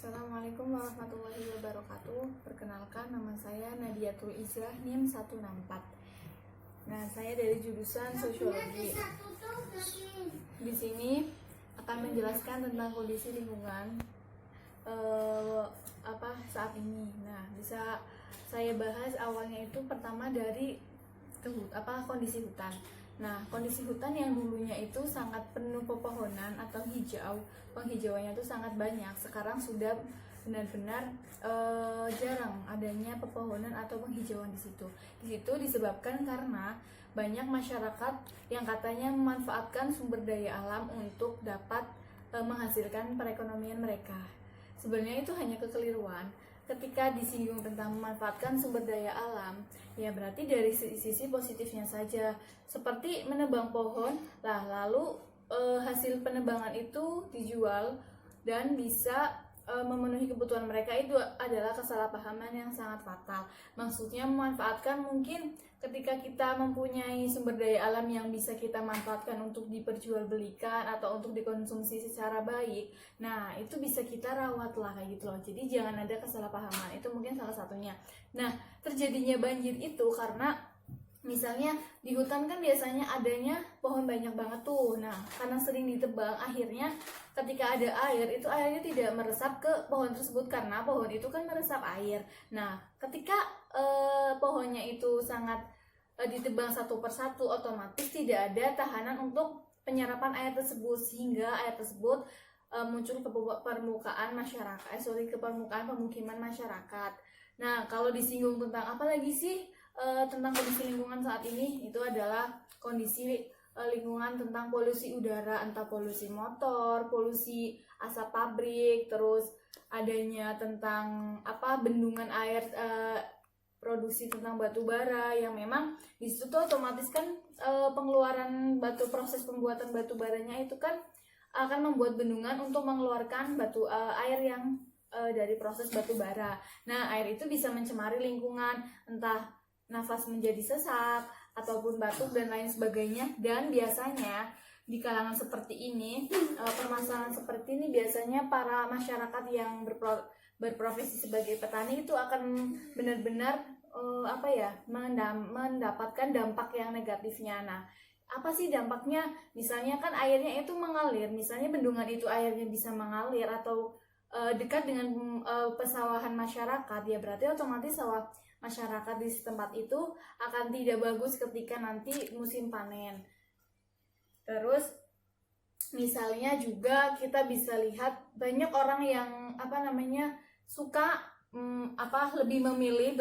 Assalamualaikum warahmatullahi wabarakatuh. Perkenalkan, nama saya Nadiatul Izah, NIM 164. Nah, saya dari jurusan Sosiologi. Di sini akan menjelaskan tentang kondisi lingkungan saat ini. Nah, bisa saya bahas awalnya itu pertama dari kondisi hutan. Nah, kondisi hutan yang dulunya itu sangat penuh pepohonan atau hijau, penghijauannya itu sangat banyak. Sekarang sudah benar-benar jarang adanya pepohonan atau penghijauan di situ. Di situ disebabkan karena banyak masyarakat yang katanya memanfaatkan sumber daya alam untuk dapat menghasilkan perekonomian mereka. Sebenarnya itu hanya kekeliruan. Ketika disinggung tentang memanfaatkan sumber daya alam, ya berarti dari sisi positifnya saja, seperti menebang pohon, lalu hasil penebangan itu dijual dan bisa memenuhi kebutuhan mereka. Itu adalah kesalahpahaman yang sangat fatal. Maksudnya memanfaatkan, mungkin ketika kita mempunyai sumber daya alam yang bisa kita manfaatkan untuk diperjualbelikan atau untuk dikonsumsi secara baik, nah itu bisa kita rawat lah kayak gitu loh. Jadi jangan ada kesalahpahaman, itu mungkin salah satunya. Nah, terjadinya banjir itu karena misalnya di hutan kan biasanya adanya pohon banyak banget tuh. Nah, karena sering ditebang, akhirnya ketika ada air, itu airnya tidak meresap ke pohon tersebut karena pohon itu kan meresap air. Nah, ketika pohonnya itu sangat ditebang satu persatu, otomatis tidak ada tahanan untuk penyerapan air tersebut, sehingga air tersebut muncul ke permukaan masyarakat, ke permukaan pemukiman masyarakat. Nah, kalau disinggung tentang apa lagi sih tentang kondisi lingkungan saat ini, itu adalah kondisi lingkungan tentang polusi udara, entah polusi motor, polusi asap pabrik, terus adanya tentang bendungan air, produksi tentang batu bara, yang memang di situ tuh otomatis kan pengeluaran proses pembuatan batu baranya itu kan akan membuat bendungan untuk mengeluarkan air yang dari proses batu bara. Nah, air itu bisa mencemari lingkungan, entah nafas menjadi sesak ataupun batuk dan lain sebagainya. Dan biasanya di kalangan seperti ini, permasalahan seperti ini biasanya para masyarakat yang berprofesi sebagai petani itu akan benar-benar mendapatkan dampak yang negatifnya. Nah, apa sih dampaknya? Misalnya kan airnya itu mengalir, misalnya bendungan itu airnya bisa mengalir atau dekat dengan pesawahan masyarakat, ya berarti otomatis sawah masyarakat di setempat itu akan tidak bagus ketika nanti musim panen. Terus misalnya juga kita bisa lihat banyak orang yang suka lebih memilih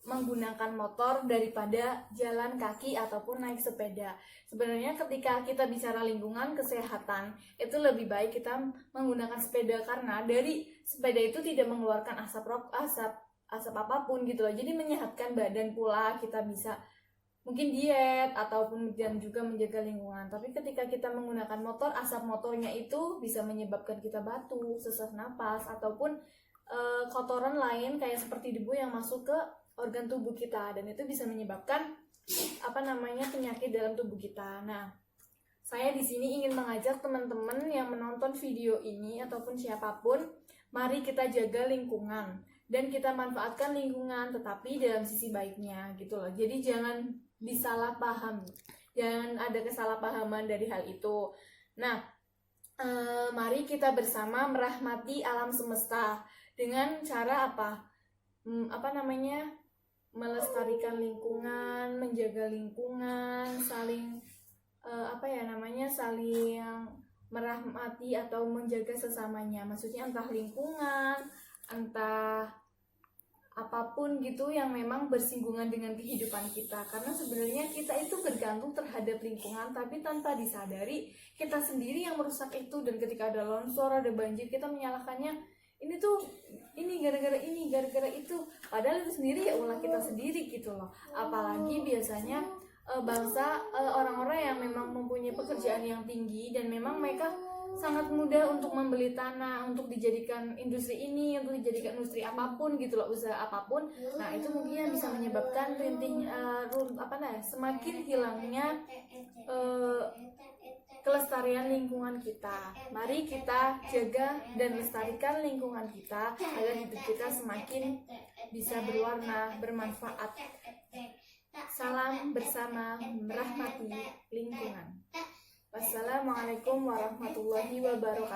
menggunakan motor daripada jalan kaki ataupun naik sepeda. Sebenarnya ketika kita bicara lingkungan, kesehatan, itu lebih baik kita menggunakan sepeda, karena dari sepeda itu tidak mengeluarkan asap apapun gitu loh. Jadi menyehatkan badan pula, kita bisa mungkin diet ataupun dan juga menjaga lingkungan. Tapi ketika kita menggunakan motor, asap motornya itu bisa menyebabkan kita batuk, sesak napas, ataupun kotoran lain kayak seperti debu yang masuk ke organ tubuh kita, dan itu bisa menyebabkan penyakit dalam tubuh kita. Nah, saya di sini ingin mengajak teman-teman yang menonton video ini ataupun siapapun, mari kita jaga lingkungan dan kita manfaatkan lingkungan, tetapi dalam sisi baiknya gitu loh. Jadi jangan disalahpahami, jangan ada kesalahpahaman dari hal itu. Nah, mari kita bersama merahmati alam semesta dengan cara melestarikan lingkungan, menjaga lingkungan, saling saling merahmati atau menjaga sesamanya. Maksudnya entah lingkungan, entah apapun gitu yang memang bersinggungan dengan kehidupan kita. Karena sebenarnya kita itu bergantung terhadap lingkungan, tapi tanpa disadari kita sendiri yang merusak itu. Dan ketika ada longsor, ada banjir, kita menyalahkannya ini gara-gara itu, padahal itu sendiri ya ulah kita sendiri gitu loh. Apalagi biasanya orang-orang yang memang mempunyai pekerjaan yang tinggi dan memang mereka sangat mudah untuk membeli tanah untuk dijadikan industri ini, untuk dijadikan industri apapun gitu loh, usaha apapun. Nah, itu mungkin yang bisa menyebabkan semakin hilangnya kelestarian lingkungan kita. Mari kita jaga dan lestarikan lingkungan kita agar hidup kita semakin bisa berwarna, bermanfaat. Salam bersama merahmati lingkungan. Wassalamualaikum warahmatullahi wabarakatuh.